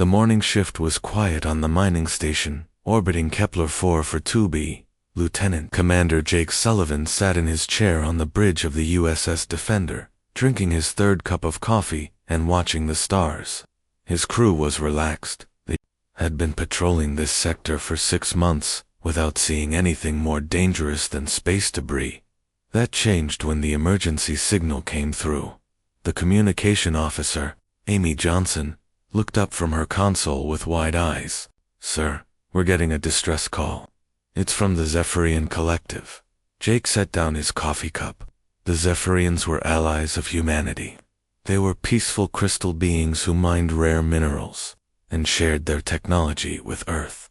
The morning shift was quiet on the mining station, orbiting Kepler 4 for 2B. Lieutenant Commander Jake Sullivan sat in his chair on the bridge of the USS Defender, drinking his third cup of coffee and watching the stars. His crew was relaxed. They had been patrolling this sector for 6 months without seeing anything more dangerous than space debris. That changed when the emergency signal came through. The communication officer, Amy Johnson, looked up from her console with wide eyes. "Sir, we're getting a distress call. It's from the Zephyrian Collective." Jake set down his coffee cup. The Zephyrians were allies of humanity. They were peaceful crystal beings who mined rare minerals and shared their technology with Earth.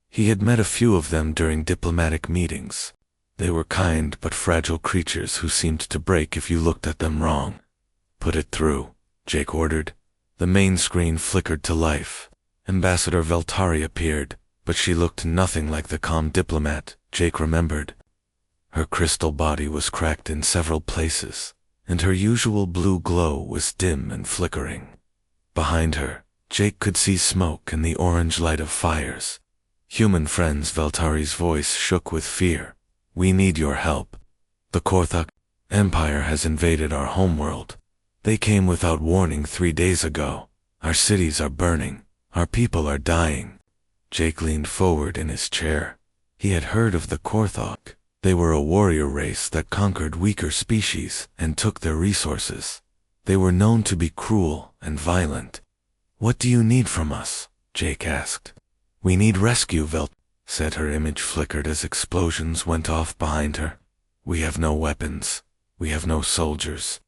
He had met a few of them during diplomatic meetings. They were kind but fragile creatures who seemed to break if you looked at them wrong. "Put it through," Jake ordered. The main screen flickered to life. Ambassador Veltari appeared, but she looked nothing like the calm diplomat Jake remembered. Her crystal body was cracked in several places, and her usual blue glow was dim and flickering. Behind her, Jake could see smoke and the orange light of fires. "Human friends," Veltari's voice shook with fear. "We need your help. The Korthok Empire has invaded our homeworld. They came without warning 3 days ago. Our cities are burning. Our people are dying." Jake leaned forward in his chair. He had heard of the Korthok. They were a warrior race that conquered weaker species and took their resources. They were known to be cruel and violent. "What do you need from us?" Jake asked. "We need rescue," Velt said. Her image flickered as explosions went off behind her. "We have no weapons. We have no soldiers.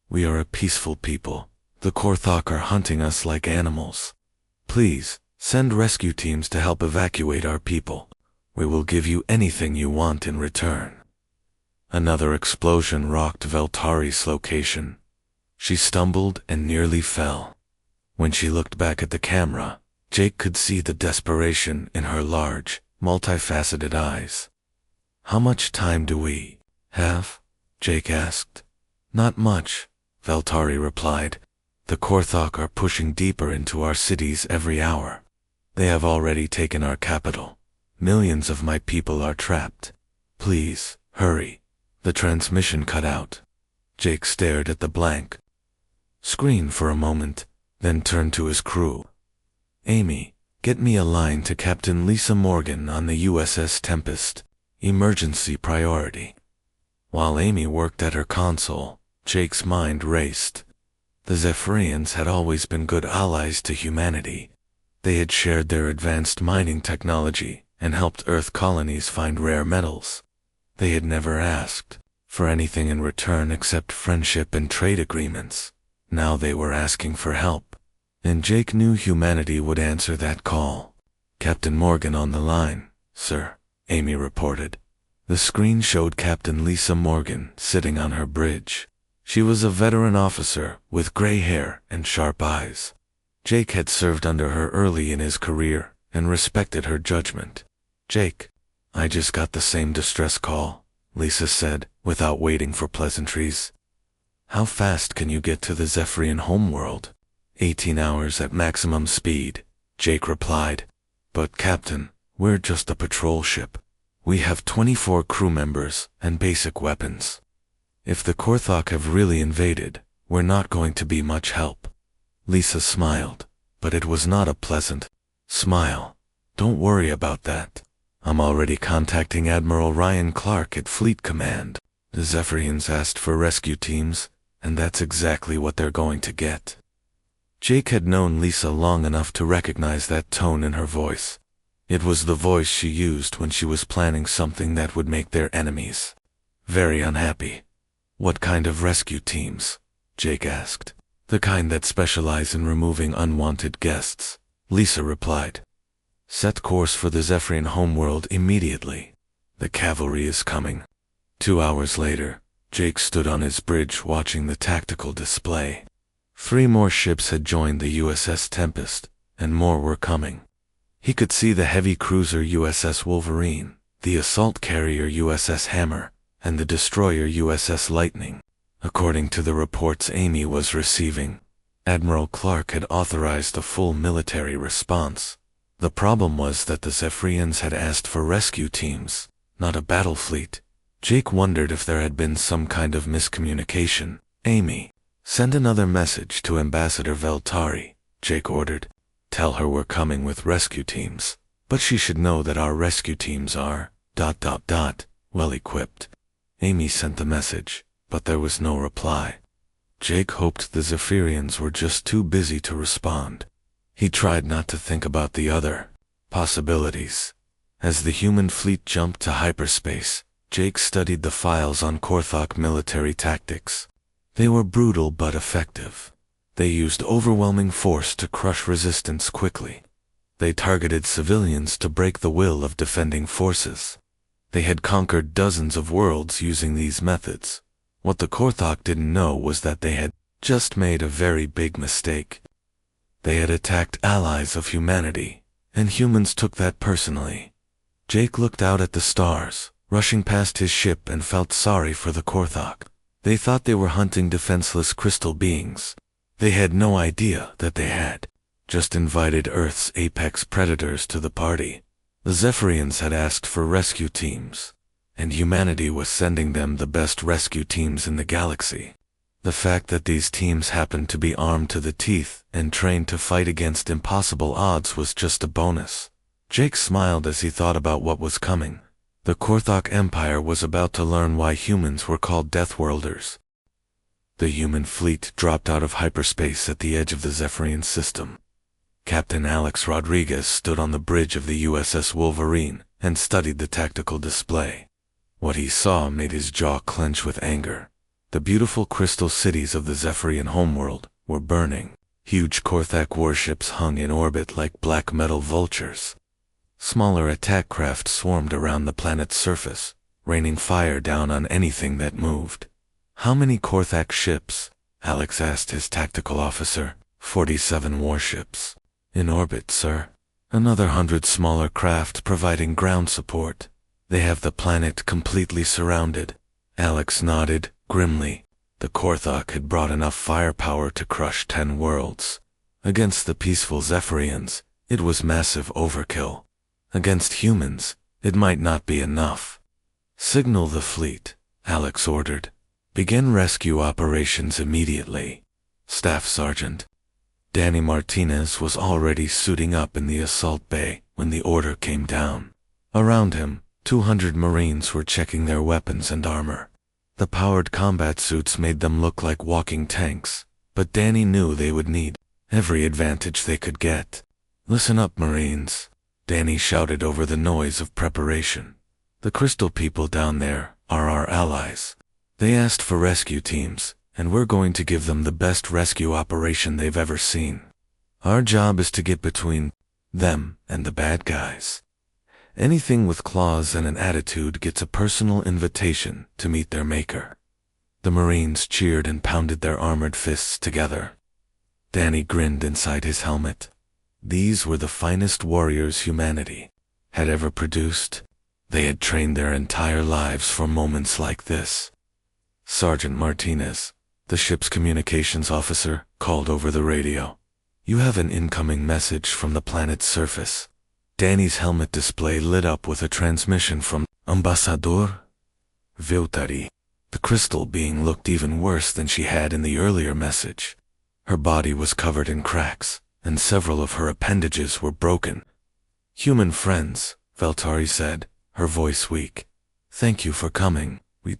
We are a peaceful people. The Korthok are hunting us like animals. Please, send rescue teams to help evacuate our people. We will give you anything you want in return." Another explosion rocked Veltari's location. She stumbled and nearly fell. When she looked back at the camera, Jake could see the desperation in her large, multifaceted eyes. "How much time do we have?" Jake asked. "Not much," Veltari replied. "The Korthok are pushing deeper into our cities every hour. They have already taken our capital. Millions of my people are trapped. Please, hurry." The transmission cut out. Jake stared at the blank screen for a moment, then turned to his crew. "Amy, get me a line to Captain Lisa Morgan on the USS Tempest. Emergency priority." While Amy worked at her console, Jake's mind raced. The Zephyrians had always been good allies to humanity. They had shared their advanced mining technology and helped Earth colonies find rare metals. They had never asked for anything in return except friendship and trade agreements. Now they were asking for help, and Jake knew humanity would answer that call. "Captain Morgan on the line, sir," Amy reported. The screen showed Captain Lisa Morgan sitting on her bridge. She was a veteran officer with gray hair and sharp eyes. Jake had served under her early in his career and respected her judgment. "Jake, I just got the same distress call," Lisa said, without waiting for pleasantries. "How fast can you get to the Zephyrian homeworld?" 18 hours at maximum speed," Jake replied. "But Captain, we're just a patrol ship. We have 24 crew members and basic weapons. If the Korthok have really invaded, we're not going to be much help." Lisa smiled, but it was not a pleasant smile. "Don't worry about that. I'm already contacting Admiral Ryan Clark at Fleet Command. The Zephyrians asked for rescue teams, and that's exactly what they're going to get." Jake had known Lisa long enough to recognize that tone in her voice. It was the voice she used when she was planning something that would make their enemies very unhappy. "What kind of rescue teams?" Jake asked. "The kind that specialize in removing unwanted guests," Lisa replied. "Set course for the Zephyrian homeworld immediately. The cavalry is coming." 2 hours later, Jake stood on his bridge watching the tactical display. 3 more ships had joined the USS Tempest, and more were coming. He could see the heavy cruiser USS Wolverine, the assault carrier USS Hammer, and the destroyer USS Lightning. According to the reports Amy was receiving, Admiral Clark had authorized a full military response. The problem was that the Zephyrians had asked for rescue teams, not a battle fleet. Jake wondered if there had been some kind of miscommunication. Amy, send another message to Ambassador Veltari, Jake ordered. Tell her we're coming with rescue teams, but she should know that our rescue teams are ... well equipped. Amy sent the message, but there was no reply. Jake hoped the Zephyrians were just too busy to respond. He tried not to think about the other possibilities. As the human fleet jumped to hyperspace, Jake studied the files on Korthok military tactics. They were brutal but effective. They used overwhelming force to crush resistance quickly. They targeted civilians to break the will of defending forces. They had conquered dozens of worlds using these methods. What the Korthok didn't know was that they had just made a very big mistake. They had attacked allies of humanity, and humans took that personally. Jake looked out at the stars, rushing past his ship, and felt sorry for the Korthok. They thought they were hunting defenseless crystal beings. They had no idea that they had just invited Earth's apex predators to the party. The Zephyrians had asked for rescue teams, and humanity was sending them the best rescue teams in the galaxy. The fact that these teams happened to be armed to the teeth and trained to fight against impossible odds was just a bonus. Jake smiled as he thought about what was coming. The Korthok Empire was about to learn why humans were called Deathworlders. The human fleet dropped out of hyperspace at the edge of the Zephyrian system. Captain Alex Rodriguez stood on the bridge of the USS Wolverine and studied the tactical display. What he saw made his jaw clench with anger. The beautiful crystal cities of the Zephyrian homeworld were burning. Huge Korthak warships hung in orbit like black metal vultures. Smaller attack craft swarmed around the planet's surface, raining fire down on anything that moved. How many Korthak ships? Alex asked his tactical officer. 47 warships. In orbit, sir. Another 100 smaller craft providing ground support. They have the planet completely surrounded. Alex nodded, grimly. The Korthok had brought enough firepower to crush 10 worlds. Against the peaceful Zephyrians, it was massive overkill. Against humans, it might not be enough. Signal the fleet, Alex ordered. Begin rescue operations immediately. Staff Sergeant. Danny Martinez was already suiting up in the assault bay when the order came down. Around him, 200 Marines were checking their weapons and armor. The powered combat suits made them look like walking tanks, but Danny knew they would need every advantage they could get. Listen up, Marines, Danny shouted over the noise of preparation. The crystal people down there are our allies. They asked for rescue teams, and we're going to give them the best rescue operation they've ever seen. Our job is to get between them and the bad guys. Anything with claws and an attitude gets a personal invitation to meet their maker. The Marines cheered and pounded their armored fists together. Danny grinned inside his helmet. These were the finest warriors humanity had ever produced. They had trained their entire lives for moments like this. Sergeant Martinez, the ship's communications officer, called over the radio. You have an incoming message from the planet's surface. Danny's helmet display lit up with a transmission from Ambassador Veltari. The crystal being looked even worse than she had in the earlier message. Her body was covered in cracks, and several of her appendages were broken. Human friends, Veltari said, her voice weak. Thank you for coming. We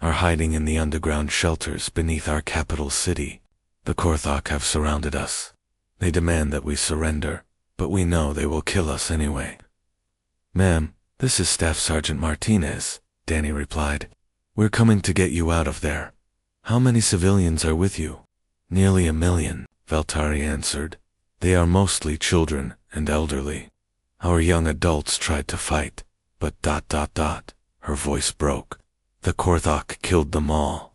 are hiding in the underground shelters beneath our capital city. The Korthok have surrounded us. They demand that we surrender, but we know they will kill us anyway. Ma'am, this is Staff Sergeant Martinez, Danny replied. We're coming to get you out of there. How many civilians are with you? Nearly 1 million, Veltari answered. They are mostly children and elderly. Our young adults tried to fight, but ... Her voice broke. The Korthok killed them all.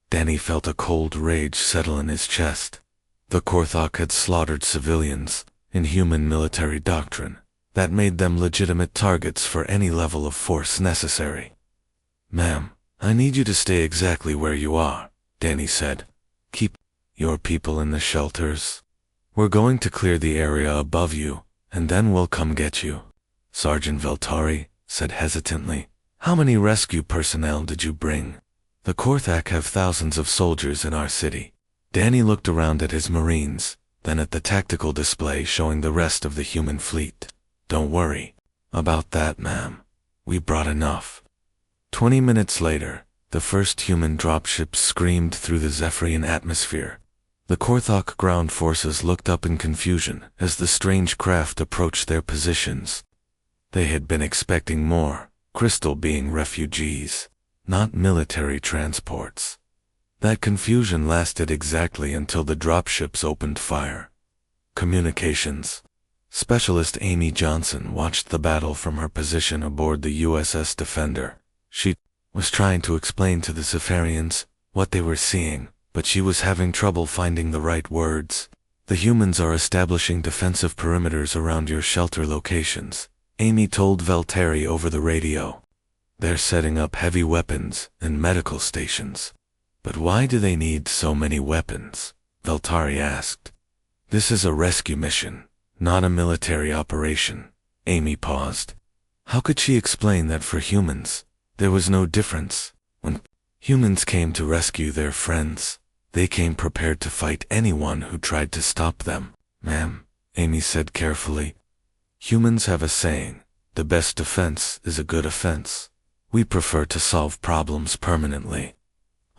Danny felt a cold rage settle in his chest. The Korthok had slaughtered civilians, in human military doctrine, that made them legitimate targets for any level of force necessary. Ma'am, I need you to stay exactly where you are, Danny said. Keep Your people in the shelters? We're going to clear the area above you, and then we'll come get you. Sergeant Veltari said hesitantly. How many rescue personnel did you bring? The Korthak have thousands of soldiers in our city. Danny looked around at his Marines, then at the tactical display showing the rest of the human fleet. Don't worry about that, ma'am. We brought enough. 20 minutes later, the first human dropship screamed through the Zephyrian atmosphere. The Korthak ground forces looked up in confusion as the strange craft approached their positions. They had been expecting more, Crystal being refugees, not military transports. That confusion lasted exactly until the dropships opened fire. Communications. Specialist Amy Johnson watched the battle from her position aboard the USS Defender. She was trying to explain to the Zephyrians what they were seeing, but she was having trouble finding the right words. The humans are establishing defensive perimeters around your shelter locations, Amy told Veltari over the radio. They're setting up heavy weapons and medical stations. But why do they need so many weapons? Veltari asked. This is a rescue mission, not a military operation. Amy paused. How could she explain that for humans, there was no difference? When humans came to rescue their friends, they came prepared to fight anyone who tried to stop them. Ma'am, Amy said carefully. Humans have a saying, the best defense is a good offense. We prefer to solve problems permanently.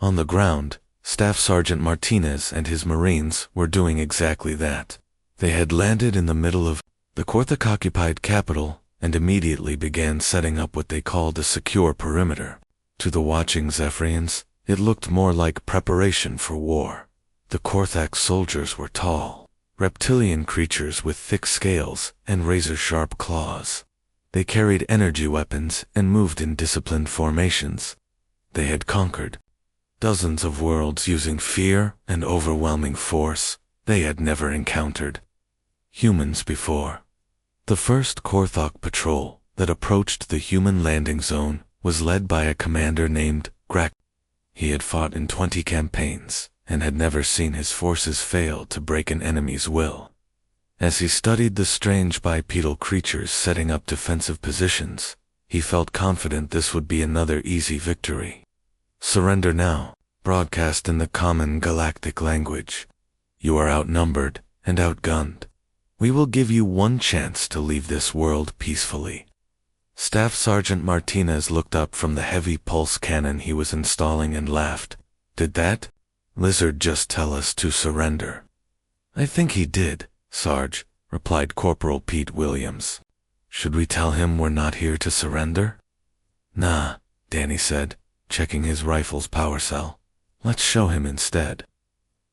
On the ground, Staff Sergeant Martinez and his Marines were doing exactly that. They had landed in the middle of the Korthak-occupied capital and immediately began setting up what they called a secure perimeter. To the watching Zephyrians, it looked more like preparation for war. The Korthak soldiers were tall, reptilian creatures with thick scales and razor-sharp claws. They carried energy weapons and moved in disciplined formations. They had conquered dozens of worlds using fear and overwhelming force they had never encountered humans before. The first Korthak patrol that approached the human landing zone was led by a commander named Grak. He had fought in 20 campaigns and had never seen his forces fail to break an enemy's will. As he studied the strange bipedal creatures setting up defensive positions, he felt confident this would be another easy victory. Surrender now, broadcast in the common galactic language. You are outnumbered and outgunned. We will give you one chance to leave this world peacefully. Staff Sergeant Martinez looked up from the heavy pulse cannon he was installing and laughed. Did that lizard just tell us to surrender? I think he did, Sarge, replied Corporal Pete Williams. Should we tell him we're not here to surrender? Nah, Danny said, checking his rifle's power cell. Let's show him instead.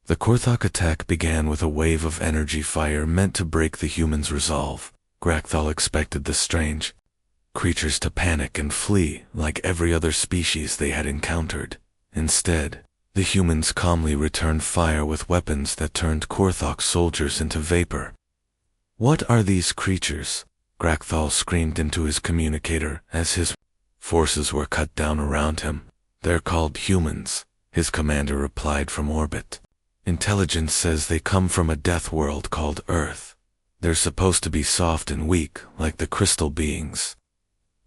The Korthak attack began with a wave of energy fire meant to break the humans' resolve. Grakthal expected the strange creatures to panic and flee like every other species they had encountered. Instead, the humans calmly returned fire with weapons that turned Korthak soldiers into vapor. What are these creatures? Grakthal screamed into his communicator as his forces were cut down around him. They're called humans, his commander replied from orbit. Intelligence says they come from a death world called Earth. They're supposed to be soft and weak, like the crystal beings.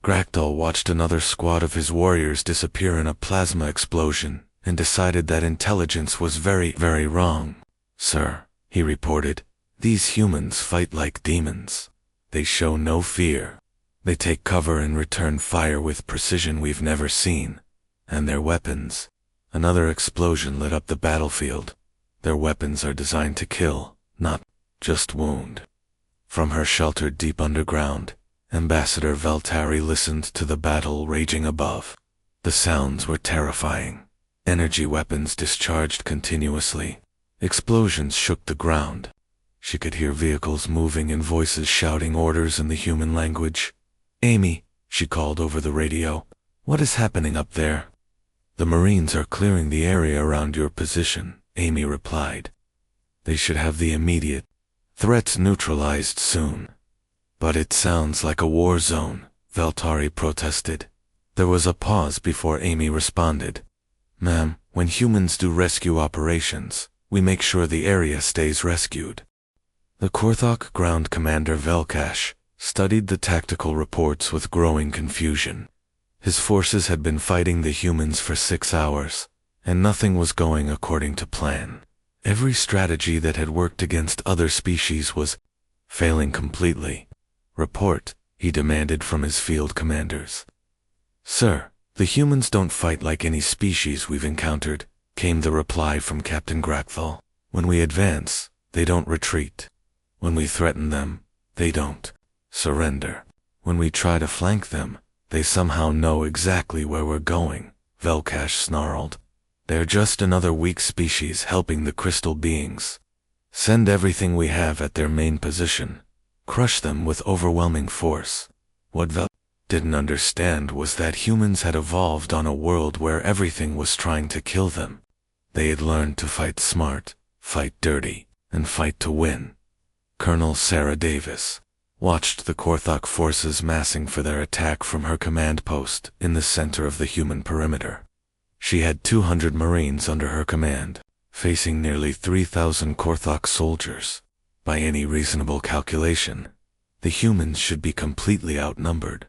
Grakthal watched another squad of his warriors disappear in a plasma explosion and decided that intelligence was very, very wrong. Sir, he reported, these humans fight like demons. They show no fear. They take cover and return fire with precision we've never seen. And their weapons. Another explosion lit up the battlefield. Their weapons are designed to kill, not just wound. From her shelter deep underground, Ambassador Veltari listened to the battle raging above. The sounds were terrifying. Energy weapons discharged continuously. Explosions shook the ground. She could hear vehicles moving and voices shouting orders in the human language. Amy, she called over the radio, what is happening up there? The Marines are clearing the area around your position, Amy replied. They should have the immediate threats neutralized soon. But it sounds like a war zone, Veltari protested. There was a pause before Amy responded. Ma'am, when humans do rescue operations, we make sure the area stays rescued. The Korthok Ground Commander Velkash studied the tactical reports with growing confusion. His forces had been fighting the humans for 6 hours, and nothing was going according to plan. Every strategy that had worked against other species was failing completely. Report, he demanded from his field commanders. Sir, the humans don't fight like any species we've encountered, came the reply from Captain Grakthal. When we advance, they don't retreat. When we threaten them, they don't surrender. When we try to flank them, they somehow know exactly where we're going, Velkash snarled. They're just another weak species helping the crystal beings. Send everything we have at their main position. Crush them with overwhelming force. What Vel didn't understand was that humans had evolved on a world where everything was trying to kill them. They had learned to fight smart, fight dirty, and fight to win. Colonel Sarah Davis watched the Korthok forces massing for their attack from her command post in the center of the human perimeter. She had 200 Marines under her command, facing nearly 3,000 Korthok soldiers. By any reasonable calculation, the humans should be completely outnumbered.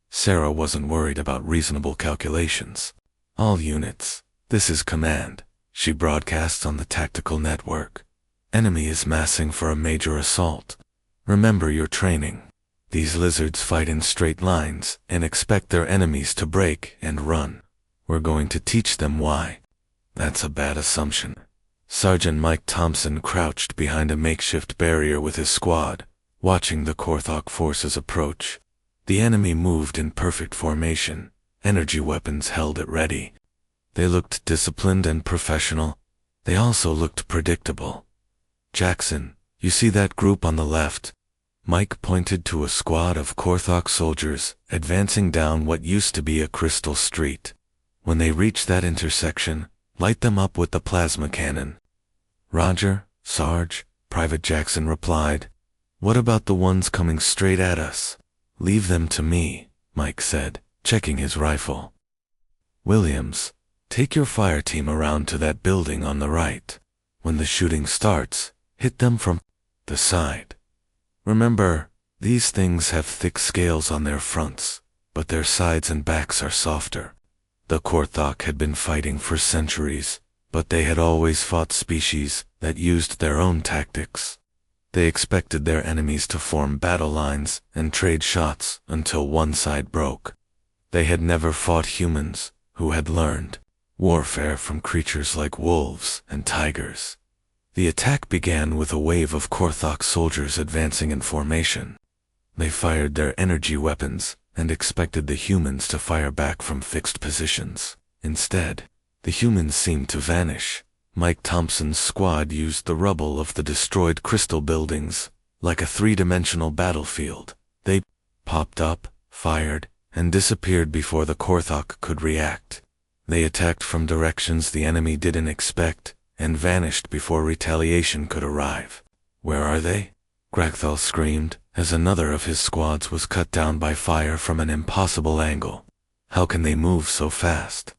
Sarah wasn't worried about reasonable calculations. All units, this is command, she broadcasts on the tactical network. Enemy is massing for a major assault. Remember your training. These lizards fight in straight lines and expect their enemies to break and run. We're going to teach them why. That's a bad assumption. Sergeant Mike Thompson crouched behind a makeshift barrier with his squad, watching the Korthok forces approach. The enemy moved in perfect formation, energy weapons held at ready. They looked disciplined and professional. They also looked predictable. Jackson, you see that group on the left? Mike pointed to a squad of Korthok soldiers advancing down what used to be a crystal street. When they reach that intersection, light them up with the plasma cannon. Roger, Sarge, Private Jackson replied. What about the ones coming straight at us? Leave them to me, Mike said, checking his rifle. Williams, take your fire team around to that building on the right. When the shooting starts, hit them from the side. Remember, these things have thick scales on their fronts, but their sides and backs are softer. The Korthok had been fighting for centuries, but they had always fought species that used their own tactics. They expected their enemies to form battle lines and trade shots until one side broke. They had never fought humans, who had learned warfare from creatures like wolves and tigers. The attack began with a wave of Korthok soldiers advancing in formation. They fired their energy weapons and expected the humans to fire back from fixed positions. Instead, the humans seemed to vanish. Mike Thompson's squad used the rubble of the destroyed crystal buildings like a three-dimensional battlefield. They popped up, fired, and disappeared before the Korthok could react. They attacked from directions the enemy didn't expect and vanished before retaliation could arrive. Where are they? Grakthal screamed as another of his squads was cut down by fire from an impossible angle. How can they move so fast?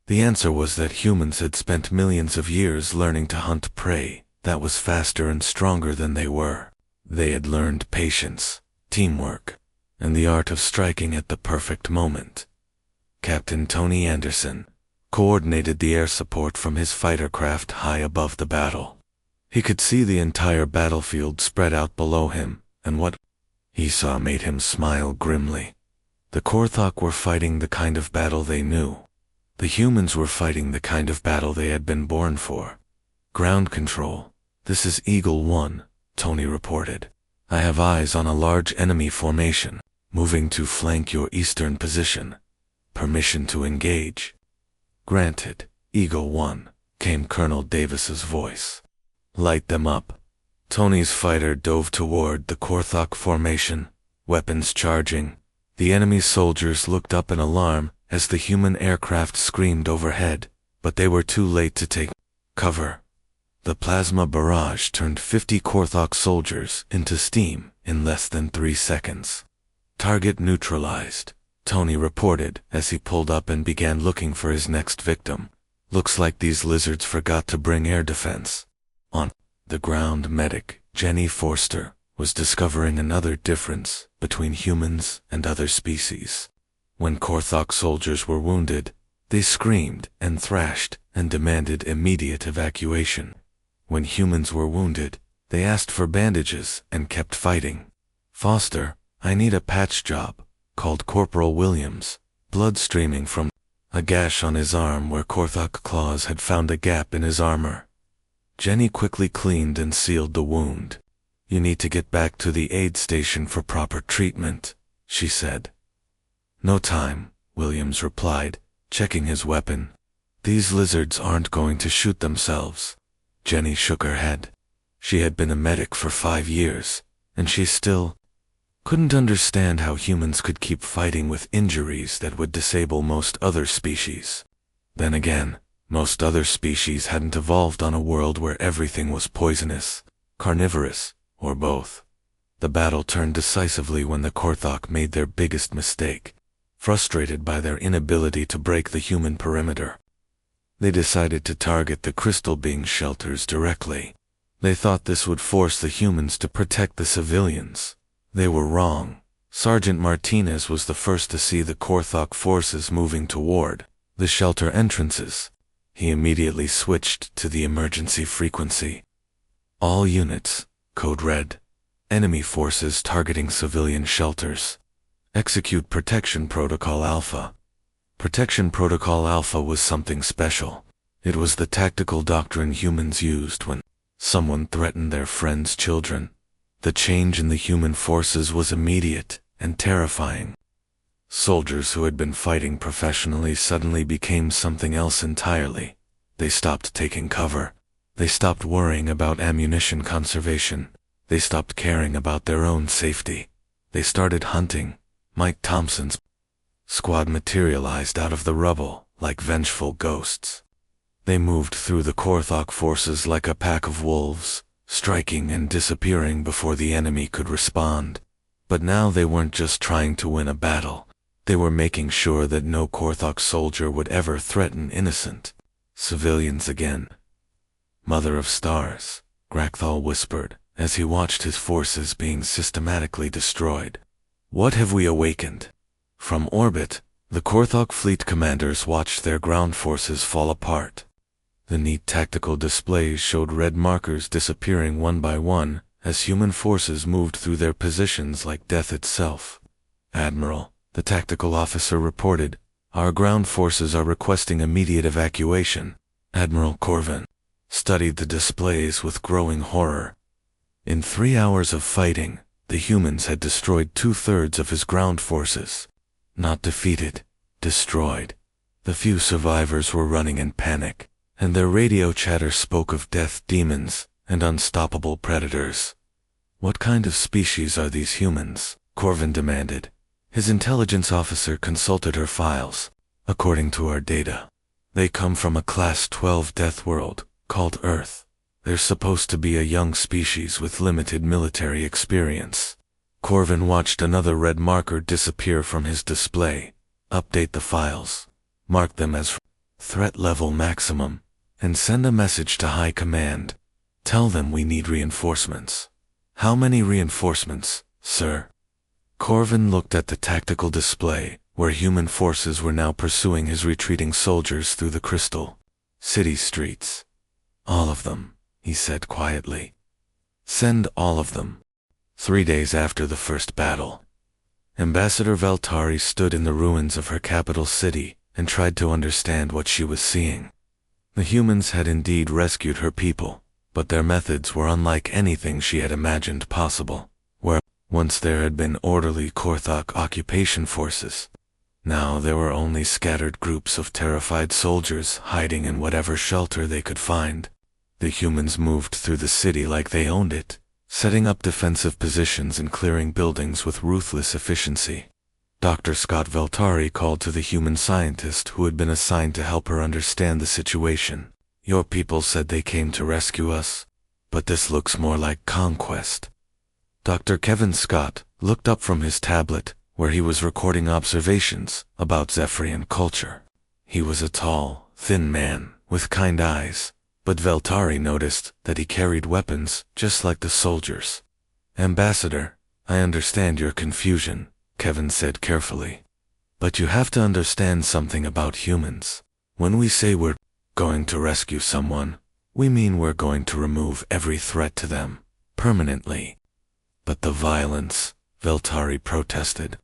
The answer was that humans had spent millions of years learning to hunt prey that was faster and stronger than they were. They had learned patience, teamwork, and the art of striking at the perfect moment. Captain Tony Anderson coordinated the air support from his fighter craft high above the battle. He could see the entire battlefield spread out below him, and what he saw made him smile grimly. The Korthok were fighting the kind of battle they knew. The humans were fighting the kind of battle they had been born for. Ground control. This is Eagle 1, Tony reported. I have eyes on a large enemy formation, moving to flank your eastern position. Permission to engage. Granted, Eagle 1, came Colonel Davis's voice. Light them up. Tony's fighter dove toward the Korthok formation, weapons charging. The enemy soldiers looked up in alarm as the human aircraft screamed overhead, but they were too late to take cover. The plasma barrage turned 50 Korthok soldiers into steam in less than 3 seconds. Target neutralized, Tony reported as he pulled up and began looking for his next victim. Looks like these lizards forgot to bring air defense. The ground medic, Jenny Forster, was discovering another difference between humans and other species. When Korthok soldiers were wounded, they screamed and thrashed and demanded immediate evacuation. When humans were wounded, they asked for bandages and kept fighting. "Foster, I need a patch job," called Corporal Williams, blood streaming from a gash on his arm where Korthok claws had found a gap in his armor. Jenny quickly cleaned and sealed the wound. "You need to get back to the aid station for proper treatment," she said. "No time," Williams replied, checking his weapon. "These lizards aren't going to shoot themselves." Jenny shook her head. She had been a medic for 5 years, and she still couldn't understand how humans could keep fighting with injuries that would disable most other species. Then again, most other species hadn't evolved on a world where everything was poisonous, carnivorous, or both. The battle turned decisively when the Korthok made their biggest mistake. Frustrated by their inability to break the human perimeter, they decided to target the crystal being shelters directly. They thought this would force the humans to protect the civilians. They were wrong. Sergeant Martinez was the first to see the Korthok forces moving toward the shelter entrances. He immediately switched to the emergency frequency. "All units, code red. Enemy forces targeting civilian shelters. Execute Protection Protocol Alpha." Protection Protocol Alpha was something special. It was the tactical doctrine humans used when someone threatened their friends' children. The change in the human forces was immediate and terrifying. Soldiers who had been fighting professionally suddenly became something else entirely. They stopped taking cover. They stopped worrying about ammunition conservation. They stopped caring about their own safety. They started hunting. Mike Thompson's squad materialized out of the rubble like vengeful ghosts. They moved through the Korthok forces like a pack of wolves, striking and disappearing before the enemy could respond. But now they weren't just trying to win a battle. They were making sure that no Korthok soldier would ever threaten innocent civilians again. "Mother of Stars," Grakthal whispered as he watched his forces being systematically destroyed. "What have we awakened?" From orbit, the Korthok fleet commanders watched their ground forces fall apart. The neat tactical displays showed red markers disappearing one by one as human forces moved through their positions like death itself. "Admiral," the tactical officer reported, "our ground forces are requesting immediate evacuation." Admiral Corvin studied the displays with growing horror. In 3 hours of fighting, the humans had destroyed 2/3 of his ground forces. Not defeated, destroyed. The few survivors were running in panic, and their radio chatter spoke of death demons and unstoppable predators. "What kind of species are these humans?" Corvin demanded. His intelligence officer consulted her files. "According to our data, they come from a Class 12 death world called Earth. They're supposed to be a young species with limited military experience." Corvin watched another red marker disappear from his display. "Update the files. Mark them as threat level maximum, and send a message to High Command. Tell them we need reinforcements." "How many reinforcements, sir?" Corvin looked at the tactical display, where human forces were now pursuing his retreating soldiers through the crystal city streets. "All of them," he said quietly. "Send all of them." 3 days after the first battle, Ambassador Valtari stood in the ruins of her capital city and tried to understand what she was seeing. The humans had indeed rescued her people, but their methods were unlike anything she had imagined possible. Where once there had been orderly Korthok occupation forces, now there were only scattered groups of terrified soldiers hiding in whatever shelter they could find. The humans moved through the city like they owned it, setting up defensive positions and clearing buildings with ruthless efficiency. Dr. Scott Valtari called to the human scientist who had been assigned to help her understand the situation. "Your people said they came to rescue us, but this looks more like conquest." Dr. Kevin Scott looked up from his tablet, where he was recording observations about Zephyrian culture. He was a tall, thin man with kind eyes. but Veltari noticed that he carried weapons just like the soldiers. "Ambassador, I understand your confusion," Kevin said carefully. "But you have to understand something about humans. When we say we're going to rescue someone, we mean we're going to remove every threat to them, permanently." "But the violence," Veltari protested,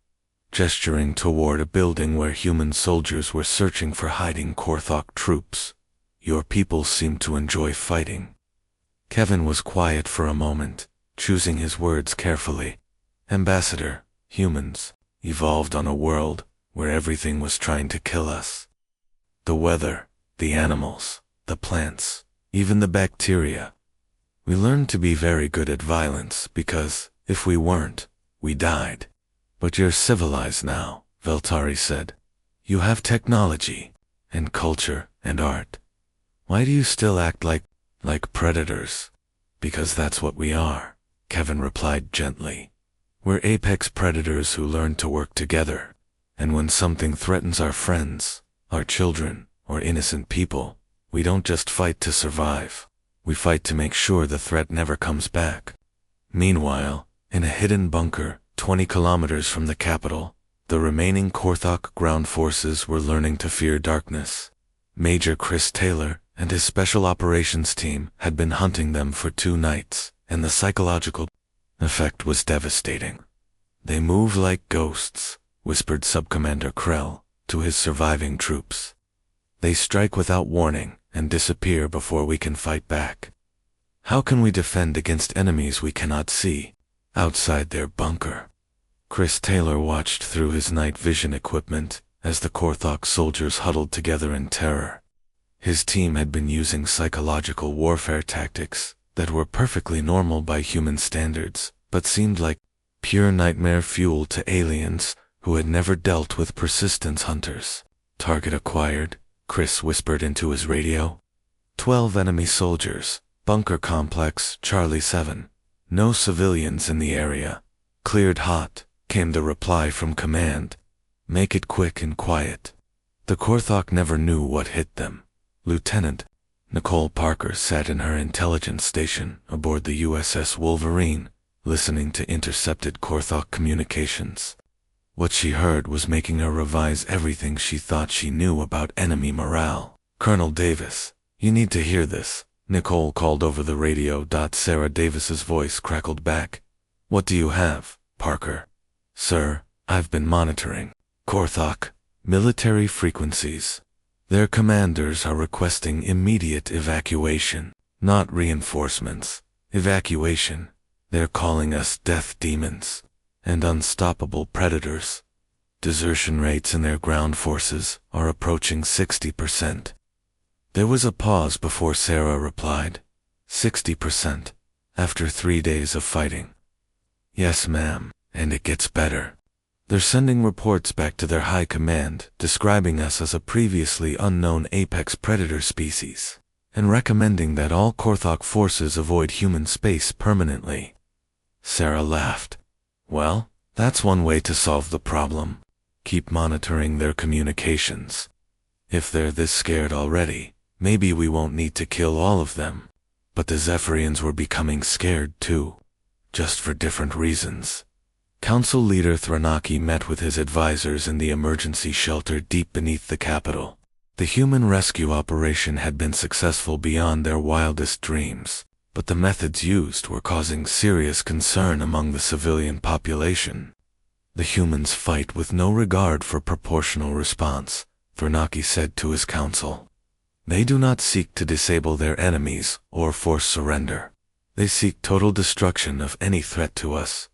gesturing toward a building where human soldiers were searching for hiding Korthok troops. "Your people seem to enjoy fighting." Kevin was quiet for a moment, choosing his words carefully. "Ambassador, humans evolved on a world where everything was trying to kill us. The weather, the animals, the plants, even the bacteria. We learned to be very good at violence because, if we weren't, we died. But you're civilized now," Veltari said. "You have technology, and culture, and art. Why do you still act like predators?" "Because that's what we are," Kevin replied gently. "We're apex predators who learn to work together. And when something threatens our friends, our children, or innocent people, we don't just fight to survive. We fight to make sure the threat never comes back." Meanwhile, in a hidden bunker 20 kilometers from the capital, the remaining Korthok ground forces were learning to fear darkness. Major Chris Taylor and his special operations team had been hunting them for 2 nights, and the psychological effect was devastating. "They move like ghosts," whispered Subcommander Krell to his surviving troops. "They strike without warning and disappear before we can fight back. How can we defend against enemies we cannot see outside their bunker?" Chris Taylor watched through his night vision equipment as the Korthok soldiers huddled together in terror. His team had been using psychological warfare tactics that were perfectly normal by human standards, but seemed like pure nightmare fuel to aliens who had never dealt with persistence hunters. "Target acquired," Chris whispered into his radio. 12 enemy soldiers, bunker complex Charlie 7. No civilians in the area. Cleared hot, came the reply from command. "Make it quick and quiet." The Korthok never knew what hit them. Lieutenant Nicole Parker sat in her intelligence station aboard the USS Wolverine, listening to intercepted Korthok communications. What she heard was making her revise everything she thought she knew about enemy morale. "Colonel Davis, you need to hear this," Nicole called over the radio. Sarah Davis's voice crackled back. "What do you have, Parker?" "Sir, I've been monitoring Korthok military frequencies. Their commanders are requesting immediate evacuation, not reinforcements. Evacuation. They're calling us death demons and unstoppable predators. Desertion rates in their ground forces are approaching 60%. There was a pause before Sarah replied. 60%, after 3 days of fighting. "Yes, ma'am, and it gets better. They're sending reports back to their high command, describing us as a previously unknown apex predator species, and recommending that all Korthok forces avoid human space permanently." Sarah laughed. "Well, that's one way to solve the problem. Keep monitoring their communications. If they're this scared already, maybe we won't need to kill all of them." But the Zephyrians were becoming scared too, just for different reasons. Council leader Thranaki met with his advisors in the emergency shelter deep beneath the capital. The human rescue operation had been successful beyond their wildest dreams, but the methods used were causing serious concern among the civilian population. "The humans fight with no regard for proportional response," Thranaki said to his council. "They do not seek to disable their enemies or force surrender. They seek total destruction of any threat to us.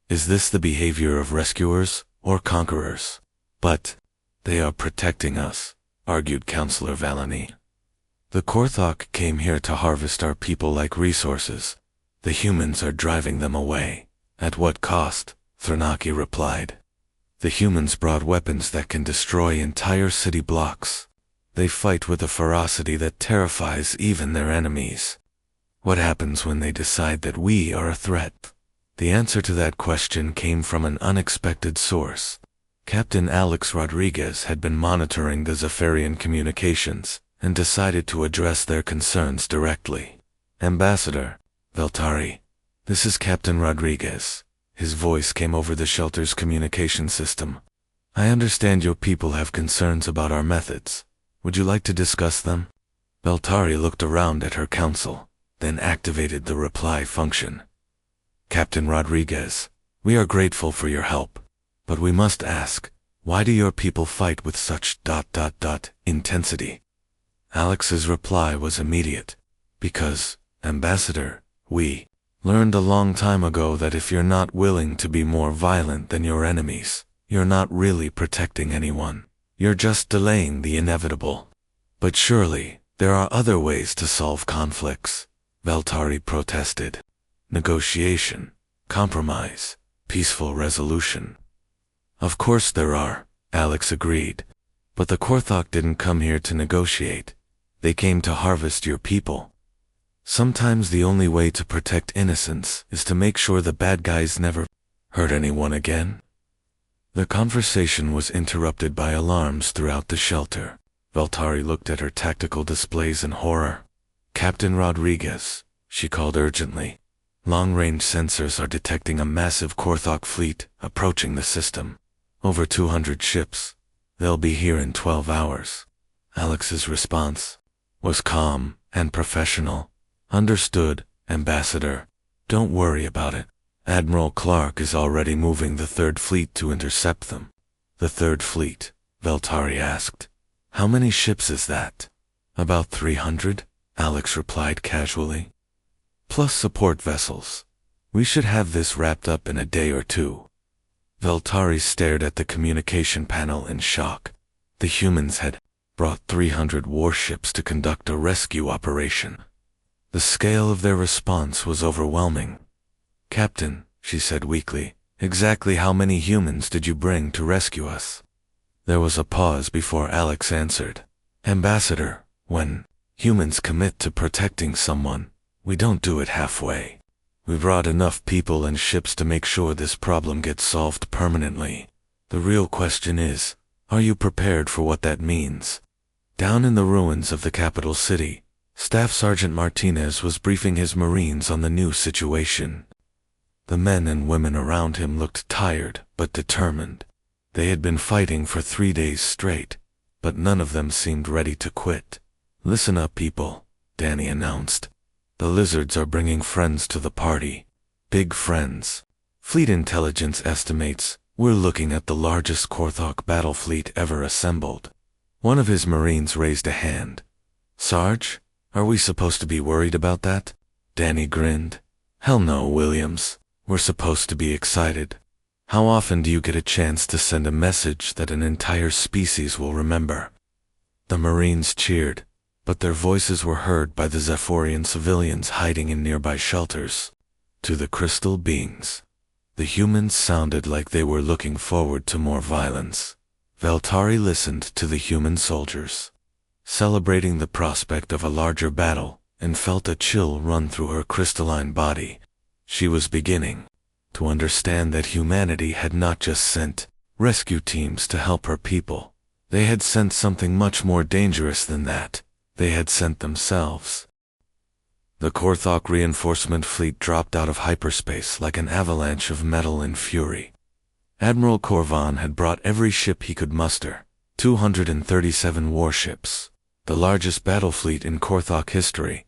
Is this the behavior of rescuers or conquerors?" "But they are protecting us," argued Councillor Valani. "The Korthok came here to harvest our people like resources. The humans are driving them away." "At what cost?" Thranaki replied. "The humans brought weapons that can destroy entire city blocks. They fight with a ferocity that terrifies even their enemies. What happens when they decide that we are a threat?" The answer to that question came from an unexpected source. Captain Alex Rodriguez had been monitoring the Zephyrian communications and decided to address their concerns directly. "Ambassador Veltari, this is Captain Rodriguez." His voice came over the shelter's communication system. "I understand your people have concerns about our methods. Would you like to discuss them?" Veltari looked around at her council, then activated the reply function. "Captain Rodriguez, we are grateful for your help, but we must ask, why do your people fight with such intensity?" Alex's reply was immediate. "Because, Ambassador, we learned a long time ago that if you're not willing to be more violent than your enemies, you're not really protecting anyone. You're just delaying the inevitable." "But surely, there are other ways to solve conflicts," Veltari protested. "Negotiation, compromise, peaceful resolution." "Of course there are," Alex agreed. "But the Korthok didn't come here to negotiate. They came to harvest your people. Sometimes the only way to protect innocents is to make sure the bad guys never hurt anyone again." The conversation was interrupted by alarms throughout the shelter. Veltari looked at her tactical displays in horror. "Captain Rodriguez," she called urgently. "Long-range sensors are detecting a massive Korthok fleet approaching the system. Over 200 ships. They'll be here in 12 hours. Alex's response was calm and professional. "Understood, Ambassador. Don't worry about it. Admiral Clark is already moving the Third Fleet to intercept them." "The Third Fleet?" Veltari asked. "How many ships is that?" "About 300, Alex replied casually. "Plus support vessels. We should have this wrapped up in a day or two." Veltari stared at the communication panel in shock. The humans had brought 300 warships to conduct a rescue operation. The scale of their response was overwhelming. "Captain," she said weakly, "exactly how many humans did you bring to rescue us?" There was a pause before Alex answered. "Ambassador, when humans commit to protecting someone, we don't do it halfway. We brought enough people and ships to make sure this problem gets solved permanently. The real question is, are you prepared for what that means?" Down in the ruins of the capital city, Staff Sergeant Martinez was briefing his Marines on the new situation. The men and women around him looked tired but determined. They had been fighting for 3 days straight, but none of them seemed ready to quit. "Listen up, people," Danny announced. "The lizards are bringing friends to the party. Big friends. Fleet intelligence estimates we're looking at the largest Korthok battle fleet ever assembled." One of his Marines raised a hand. "Sarge, are we supposed to be worried about that?" Danny grinned. "Hell no, Williams. We're supposed to be excited. How often do you get a chance to send a message that an entire species will remember?" The Marines cheered, but their voices were heard by the Zephyrian civilians hiding in nearby shelters. To the crystal beings, the humans sounded like they were looking forward to more violence. Veltari listened to the human soldiers, celebrating the prospect of a larger battle, and felt a chill run through her crystalline body. She was beginning to understand that humanity had not just sent rescue teams to help her people. They had sent something much more dangerous than that. They had sent themselves. The Korthok reinforcement fleet dropped out of hyperspace like an avalanche of metal and fury. Admiral Korvan had brought every ship he could muster, 237 warships, the largest battle fleet in Korthok history.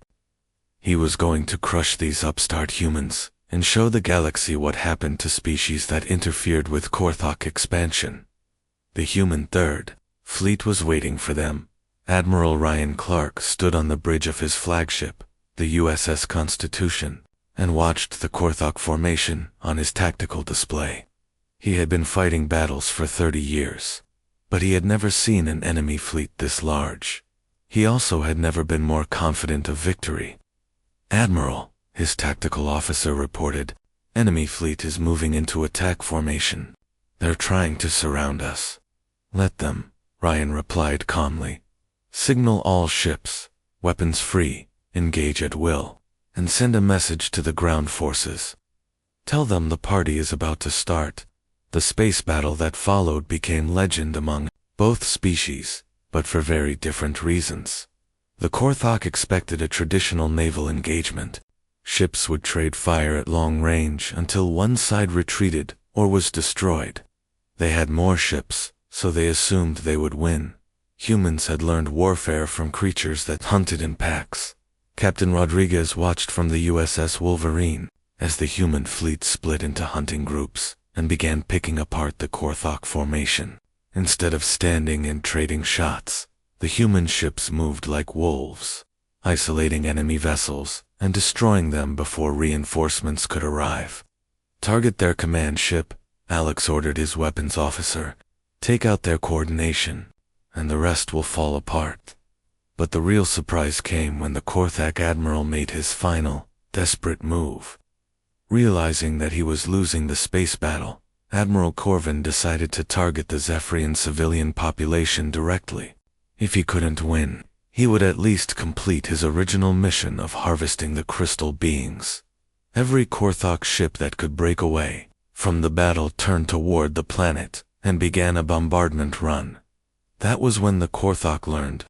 He was going to crush these upstart humans and show the galaxy what happened to species that interfered with Korthok expansion. The human Third Fleet was waiting for them. Admiral Ryan Clark stood on the bridge of his flagship, the USS Constitution, and watched the Korthok formation on his tactical display. He had been fighting battles for 30 years, but he had never seen an enemy fleet this large. He also had never been more confident of victory. "Admiral," his tactical officer reported, "enemy fleet is moving into attack formation. They're trying to surround us." "Let them," Ryan replied calmly. "Signal all ships, weapons free, engage at will, and send a message to the ground forces. Tell them the party is about to start." The space battle that followed became legend among both species, but for very different reasons. The Korthok expected a traditional naval engagement. Ships would trade fire at long range until one side retreated or was destroyed. They had more ships, so they assumed they would win. Humans had learned warfare from creatures that hunted in packs. Captain Rodriguez watched from the USS Wolverine as the human fleet split into hunting groups and began picking apart the Korthok formation. Instead of standing and trading shots, the human ships moved like wolves, isolating enemy vessels and destroying them before reinforcements could arrive. "Target their command ship," Alex ordered his weapons officer. "Take out their coordination, and the rest will fall apart." But the real surprise came when the Korthok admiral made his final, desperate move. Realizing that he was losing the space battle, Admiral Corvin decided to target the Zephyrian civilian population directly. If he couldn't win, he would at least complete his original mission of harvesting the crystal beings. Every Korthok ship that could break away from the battle turned toward the planet and began a bombardment run. That was when the Korthok learned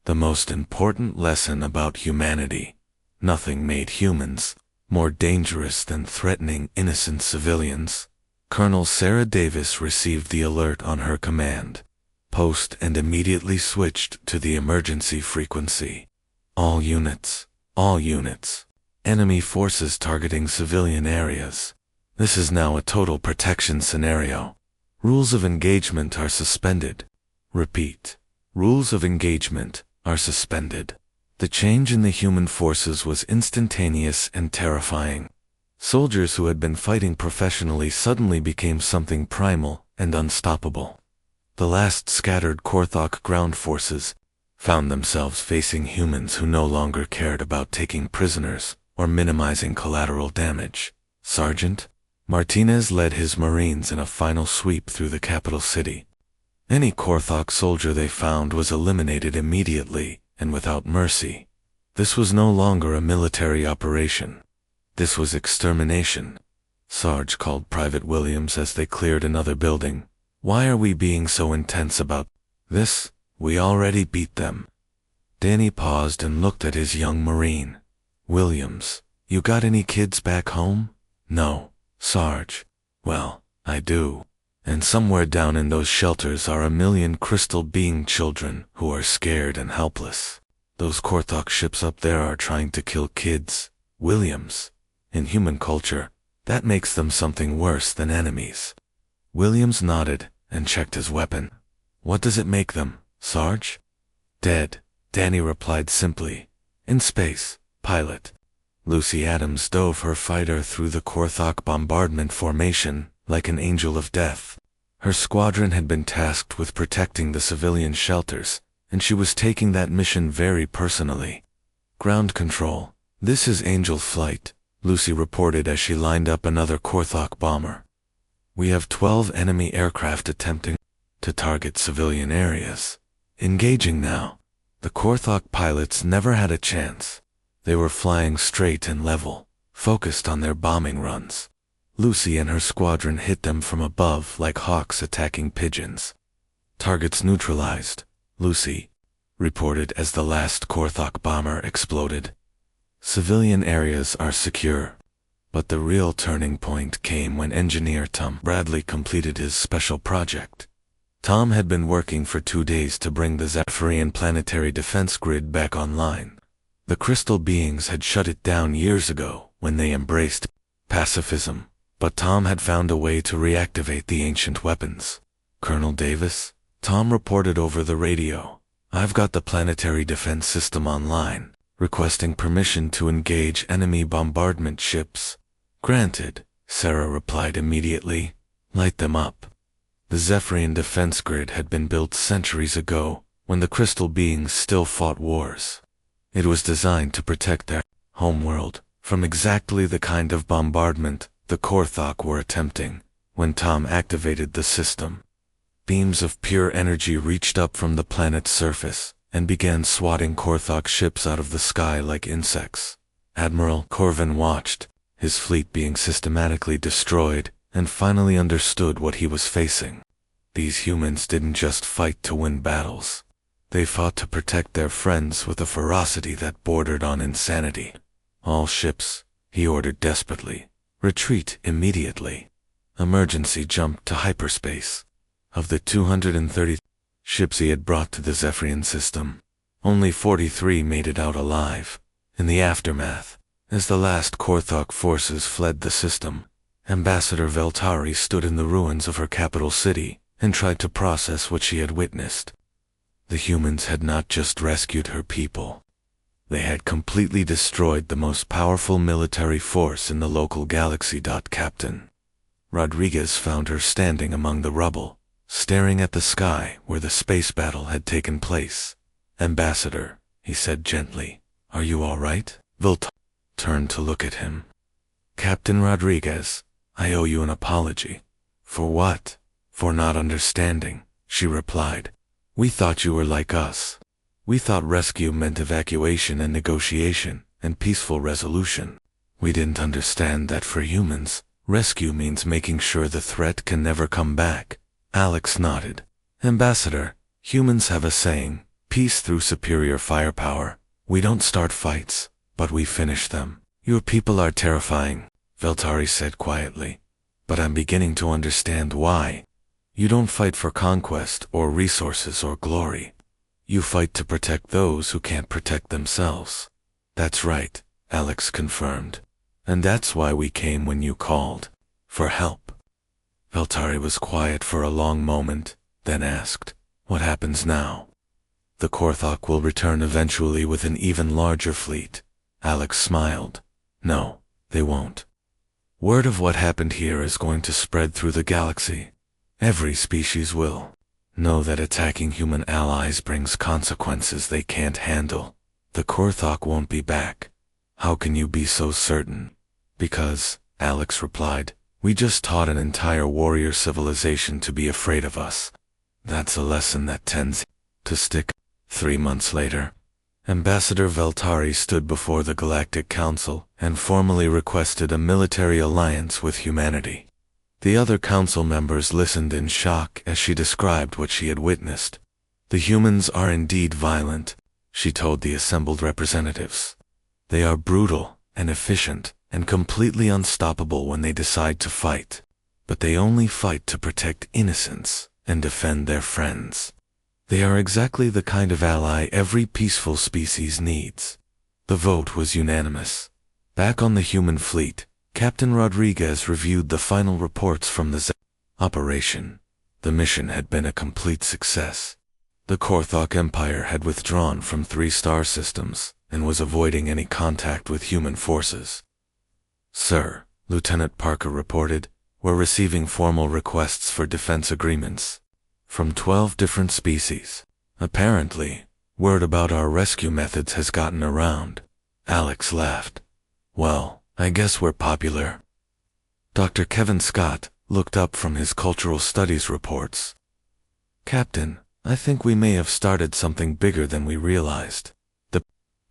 the most important lesson about humanity. Nothing made humans more dangerous than threatening innocent civilians. Colonel Sarah Davis received the alert on her command post and immediately switched to the emergency frequency. All units. Enemy forces targeting civilian areas. This is now a total protection scenario. Rules of engagement are suspended. Repeat. Rules of engagement are suspended. The change in the human forces was instantaneous and terrifying. Soldiers who had been fighting professionally suddenly became something primal and unstoppable. The last scattered Korthok ground forces found themselves facing humans who no longer cared about taking prisoners or minimizing collateral damage. Sergeant Martinez led his Marines in a final sweep through the capital city. Any Korthok soldier they found was eliminated immediately and without mercy. This was no longer a military operation. This was extermination. Sarge called Private Williams as they cleared another building. "Why are we being so intense about this? We already beat them." Danny paused and looked at his young Marine. "Williams, you got any kids back home?" "No, Sarge." "Well, I do. And somewhere down in those shelters are a million crystal being children who are scared and helpless. Those Korthok ships up there are trying to kill kids, Williams. In human culture, that makes them something worse than enemies." Williams nodded and checked his weapon. "What does it make them, Sarge?" "Dead," Danny replied simply. "In space, pilot." Lucy Adams dove her fighter through the Korthok bombardment formation like an angel of death. Her squadron had been tasked with protecting the civilian shelters, and she was taking that mission very personally. "Ground control, this is Angel Flight," Lucy reported as she lined up another Korthok bomber. "We have 12 enemy aircraft attempting to target civilian areas. Engaging now." The Korthok pilots never had a chance. They were flying straight and level, focused on their bombing runs. Lucy and her squadron hit them from above like hawks attacking pigeons. "Targets neutralized," Lucy reported as the last Korthok bomber exploded. Civilian areas are secure. But the real turning point came when engineer Tom Bradley completed his special project. Tom had been working for 2 days to bring the Zephyrian planetary defense grid back online. The crystal beings had shut it down years ago when they embraced pacifism, but Tom had found a way to reactivate the ancient weapons. "Colonel Davis," Tom reported over the radio, "I've got the planetary defense system online, requesting permission to engage enemy bombardment ships." "Granted," Sarah replied immediately. "Light them up." The Zephyrian defense grid had been built centuries ago, when the crystal beings still fought wars. It was designed to protect their homeworld from exactly the kind of bombardment the Korthok were attempting. When Tom activated the system, beams of pure energy reached up from the planet's surface and began swatting Korthok ships out of the sky like insects. Admiral Corvin watched, his fleet being systematically destroyed, and finally understood what he was facing. These humans didn't just fight to win battles. They fought to protect their friends with a ferocity that bordered on insanity. All ships, he ordered desperately, retreat immediately. Emergency jump to hyperspace. Of the 230 ships he had brought to the Zephyrian system, only 43 made it out alive. In the aftermath, as the last Korthok forces fled the system, Ambassador Veltari stood in the ruins of her capital city and tried to process what she had witnessed. The humans had not just rescued her people. They had completely destroyed the most powerful military force in the local galaxy. Captain Rodriguez found her standing among the rubble, staring at the sky where the space battle had taken place. "Ambassador," he said gently, "are you all right?" Veltari turned to look at him. "Captain Rodriguez, I owe you an apology." "For what?" "For not understanding," she replied. "We thought you were like us. We thought rescue meant evacuation and negotiation and peaceful resolution. We didn't understand that for humans, rescue means making sure the threat can never come back." Alex nodded. "Ambassador, humans have a saying, peace through superior firepower. We don't start fights, but we finish them." "Your people are terrifying," Veltari said quietly, "but I'm beginning to understand why. You don't fight for conquest or resources or glory. You fight to protect those who can't protect themselves." "That's right," Alex confirmed. "And that's why we came when you called. For help." Veltari was quiet for a long moment, then asked, "What happens now?" "The Korthok will return eventually with an even larger fleet." Alex smiled. "No, they won't. Word of what happened here is going to spread through the galaxy. Every species will know that attacking human allies brings consequences they can't handle. The Korthok won't be back." "How can you be so certain?" "Because," Alex replied, "we just taught an entire warrior civilization to be afraid of us. That's a lesson that tends to stick." 3 months later, Ambassador Veltari stood before the Galactic Council and formally requested a military alliance with humanity. The other council members listened in shock as she described what she had witnessed. "The humans are indeed violent," she told the assembled representatives. "They are brutal and efficient and completely unstoppable when they decide to fight. But they only fight to protect innocence and defend their friends. They are exactly the kind of ally every peaceful species needs." The vote was unanimous. Back on the human fleet, Captain Rodriguez reviewed the final reports from the operation. The mission had been a complete success. The Korthok Empire had withdrawn from 3 star systems and was avoiding any contact with human forces. "Sir," Lieutenant Parker reported, "we're receiving formal requests for defense agreements from 12 different species. Apparently, word about our rescue methods has gotten around." Alex laughed. "Well, I guess we're popular." Dr. Kevin Scott looked up from his cultural studies reports. "Captain, I think we may have started something bigger than we realized. The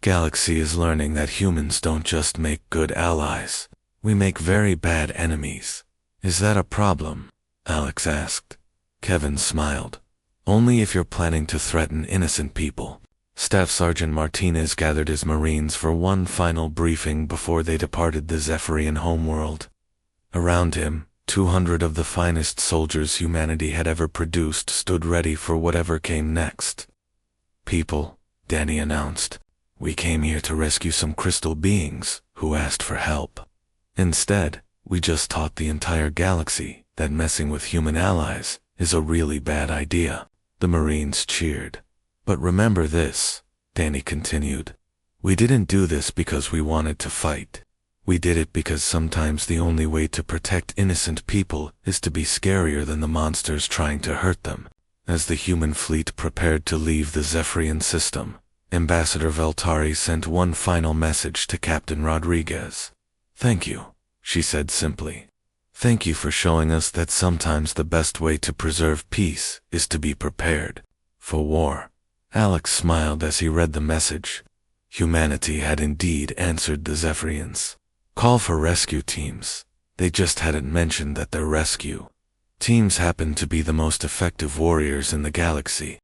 galaxy is learning that humans don't just make good allies. We make very bad enemies." "Is that a problem?" Alex asked. Kevin smiled. "Only if you're planning to threaten innocent people." Staff Sergeant Martinez gathered his Marines for one final briefing before they departed the Zephyrian homeworld. Around him, 200 of the finest soldiers humanity had ever produced stood ready for whatever came next. "People," Danny announced, "we came here to rescue some crystal beings who asked for help. Instead, we just taught the entire galaxy that messing with human allies is a really bad idea." The Marines cheered. "But remember this," Danny continued. "We didn't do this because we wanted to fight. We did it because sometimes the only way to protect innocent people is to be scarier than the monsters trying to hurt them." As the human fleet prepared to leave the Zephyrian system, Ambassador Veltari sent one final message to Captain Rodriguez. "Thank you," she said simply. "Thank you for showing us that sometimes the best way to preserve peace is to be prepared for war." Alex smiled as he read the message. Humanity had indeed answered the Zephyrians' call for rescue teams. They just hadn't mentioned that their rescue teams happened to be the most effective warriors in the galaxy.